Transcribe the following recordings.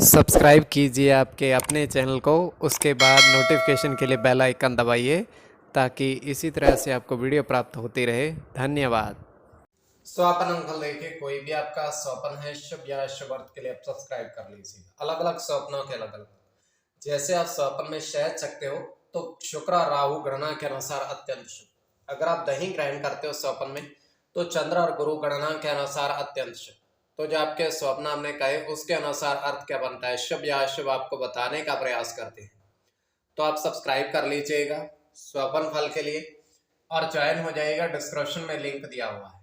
Subscribe कीजिए आपके अपने चैनल को, उसके बाद नोटिफिकेशन के लिए बेल आइकन दबाइए ताकि इसी तरह से आपको वीडियो प्राप्त होती रहे। धन्यवाद। स्वपन अंकल देखिए, कोई भी आपका स्वप्न है शुभ या अशुभ अर्थ के लिए आप सब्सक्राइब कर लीजिए। अलग अलग स्वप्नों के अलग अलग, जैसे आप स्वप्न में शहद चखते हो तो शुक्र और राहु गणना के अनुसार अत्यंत शुभ। अगर आप दही ग्रहण करते हो स्वप्न में तो चंद्र और गुरु गणना के अनुसार अत्यंत शुभ। तो जो आपके स्वप्न हमने कहे उसके अनुसार अर्थ क्या बनता है, शुभ या अशुभ, आपको बताने का प्रयास करते हैं। तो आप सब्सक्राइब कर लीजिएगा स्वप्न फल के लिए और ज्वाइन हो जाइएगा। डिस्क्रिप्शन में लिंक दिया हुआ है,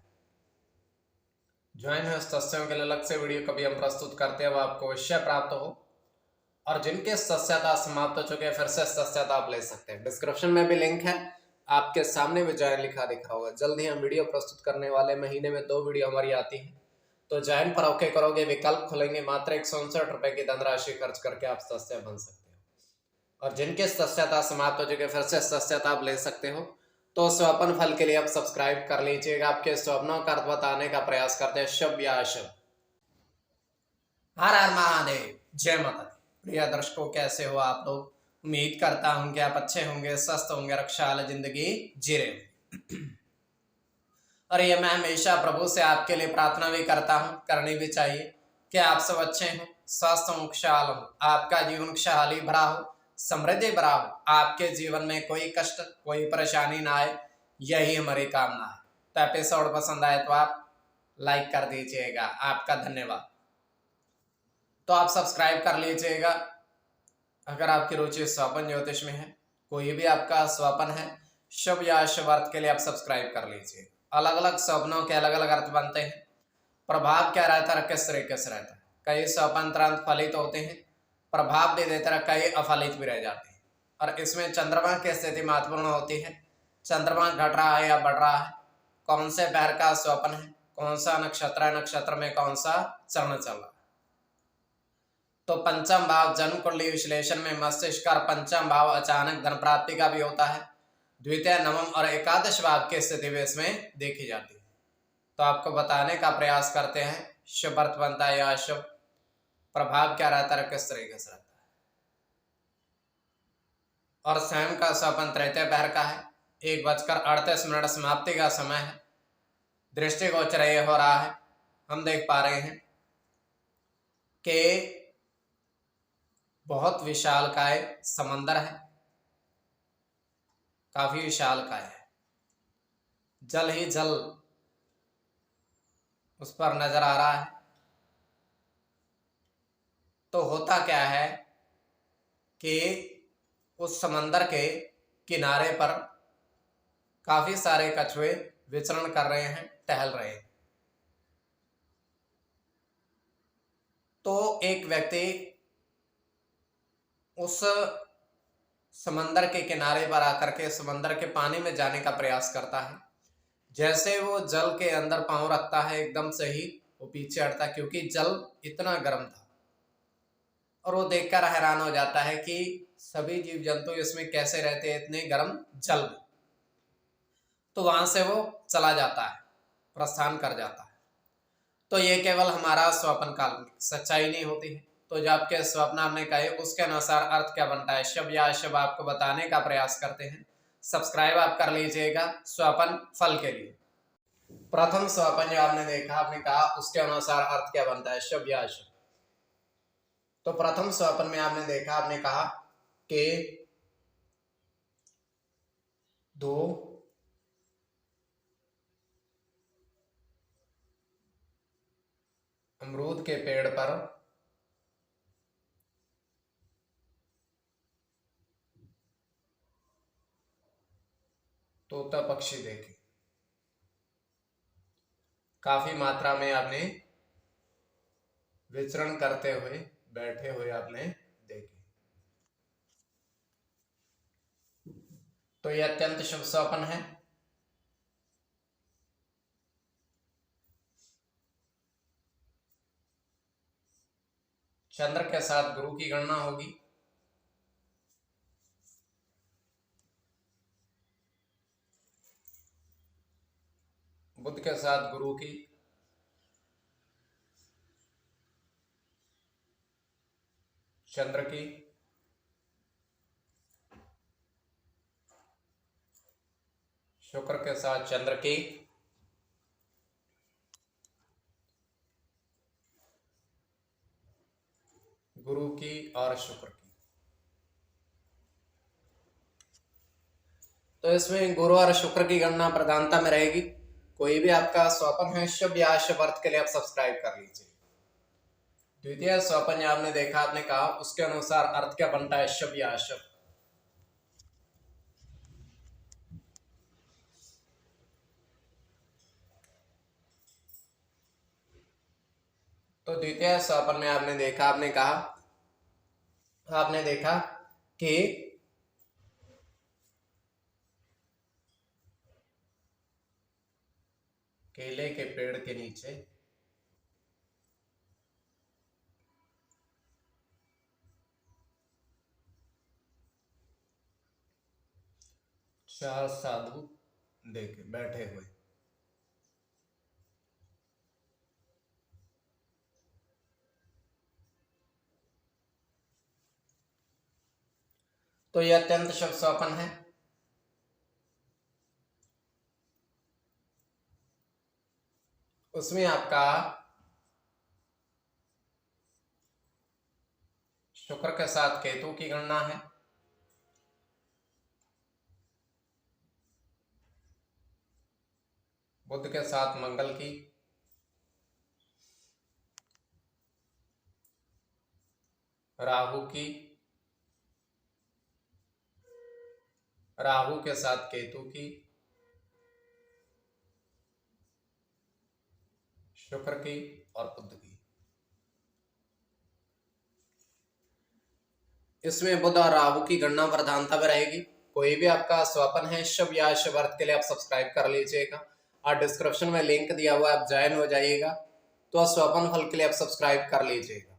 ज्वाइन है। सदस्यों के लिए अलग से वीडियो कभी हम प्रस्तुत करते हैं, वो आपको अवश्य प्राप्त हो। और जिनके सदस्यता समाप्त हो चुके हैं फिर से सदस्यता आप ले सकते हैं। डिस्क्रिप्शन में भी लिंक है, आपके सामने भी ज्वाइन लिखा दिख रहा होगा। जल्द ही हम वीडियो प्रस्तुत करने वाले, महीने में 2 वीडियो हमारी आती है। तो ज्वाइन पर ओके करोगे, विकल्प खुलेंगे, मात्र 159 रुपए की धनराशि खर्च करके आप सदस्य बन सकते हो। और जिनके सदस्यता समाप्त हो चुके फिर से सदस्यता आप ले सकते हो। तो स्वप्न फल के लिए आप सब्सक्राइब कर लीजिएगा। आपके स्वप्नों का अर्थ बताने का प्रयास करते हैं, शुभ या अशुभ। हर हर महादेव, जय माता दी। प्रिय दर्शकों, कैसे हो आप लोग? उम्मीद करता हूं कि आप अच्छे होंगे, स्वस्थ होंगे, रक्षाल जिंदगी जी रहे होंगे। और ये मैं हमेशा प्रभु से आपके लिए प्रार्थना भी करता हूं, करनी भी चाहिए कि आप सब अच्छे हो, स्वस्थ हो, खुशहाल हो, आपका जीवन खुशहाली भरा हो, समृद्धि भरा हो, आपके जीवन में कोई कष्ट कोई परेशानी ना आए, यही हमारी कामना है। तो एपिसोड पसंद आए तो आप लाइक कर दीजिएगा, आपका धन्यवाद। तो आप सब्सक्राइब कर लीजिएगा अगर आपकी रुचि स्वपन ज्योतिष में है। कोई भी आपका स्वपन है शुभ या अशुभ अर्थ के लिए आप सब्सक्राइब कर लीजिए। अलग अलग स्वप्नों के अलग अलग अर्थ बनते हैं, प्रभाव क्या रहता है, किस तरीके से रहता है। कई स्वपन तुरंत फलित होते हैं, प्रभाव भी देते हैं, कई अफलित भी रह जाते हैं। और इसमें चंद्रमा की स्थिति महत्वपूर्ण होती है। चंद्रमा घट रहा है या बढ़ रहा है, कौन से पैर का स्वपन है, कौन सा नक्षत्र है, नक्षत्र में कौन सा चरण चल रहा है। तो पंचम भाव जन्म कुंडली विश्लेषण में मस्तिष्क का पंचम भाव अचानक धन प्राप्ति का भी होता है। द्वितीय, नवम और एकादश भाव की स्थिति भी इसमें देखी जाती है। तो आपको बताने का प्रयास करते हैं, शुभ अर्थ बनता है या अशुभ, प्रभाव क्या रहता है, किस तरीके से रहता है। और स्वयं का स्वपन तृतीय पहर का है, 1:38 समाप्ति का समय है। दृष्टिगोचर ये हो रहा है, हम देख पा रहे हैं कि बहुत विशालकाय समंदर है, काफी विशालकाय है, जल ही जल उस पर नजर आ रहा है। तो होता क्या है कि उस समंदर के किनारे पर काफी सारे कछुए विचरण कर रहे हैं, टहल रहे हैं। तो एक व्यक्ति उस समंदर के किनारे पर आकर के समंदर के पानी में जाने का प्रयास करता है। जैसे वो जल के अंदर पांव रखता है, एकदम से ही वो पीछे हटता है, क्योंकि जल इतना गर्म था। और वो देखकर हैरान हो जाता है कि सभी जीव जंतु इसमें कैसे रहते हैं, इतने गर्म जल में। तो वहां से वो चला जाता है, प्रस्थान कर जाता है। तो ये केवल हमारा स्वप्न काल, सच्चाई नहीं होती है। तो जो आपके स्वप्न हमने कहे उसके अनुसार अर्थ क्या बनता है, शुभ या अशुभ, आपको बताने का प्रयास करते हैं। सब्सक्राइब आप कर लीजिएगा स्वप्न फल के लिए। प्रथम स्वप्न जो आपने देखा, आपने कहा उसके अनुसार अर्थ क्या बनता है, शुभ या अशुभ। तो प्रथम स्वप्न में आपने देखा, आपने कहा कि 2 अमरूद के पेड़ पर तोता पक्षी देखे, काफी मात्रा में आपने विचरण करते हुए, बैठे हुए आपने देखे। तो यह अत्यंत शुभ स्वप्न है। चंद्र के साथ गुरु की गणना होगी। बुध के साथ गुरु की, चंद्र की, शुक्र के साथ चंद्र की, गुरु की और शुक्र की। तो इसमें गुरु और शुक्र की गणना प्रधानता में रहेगी। कोई भी आपका स्वपन है शुभ या अशुभ अर्थ के लिए आप सब्सक्राइब कर लीजिए। द्वितीय स्वपन आपने देखा, आपने कहा उसके अनुसार अर्थ क्या बनता है, शुभ या अशुभ। तो द्वितीय स्वपन में आपने देखा, आपने देखा कि केले के पेड़ के नीचे चार साधु देखे बैठे हुए। तो यह अत्यंत शुभ स्वपन है। उसमें आपका शुक्र के साथ केतु की गणना है, बुध के साथ मंगल की, राहु की, राहु के साथ केतु की, शुक्र की और बुध की। इसमें बुध और राहु की गणना प्रधानता में रहेगी। कोई भी आपका स्वपन है शुभ या अशुभ अर्थ के लिए आप सब्सक्राइब कर लीजिएगा और डिस्क्रिप्शन में लिंक दिया हुआ है, आप ज्वाइन हो जाइएगा। तो स्वपन फल के लिए आप सब्सक्राइब कर लीजिएगा।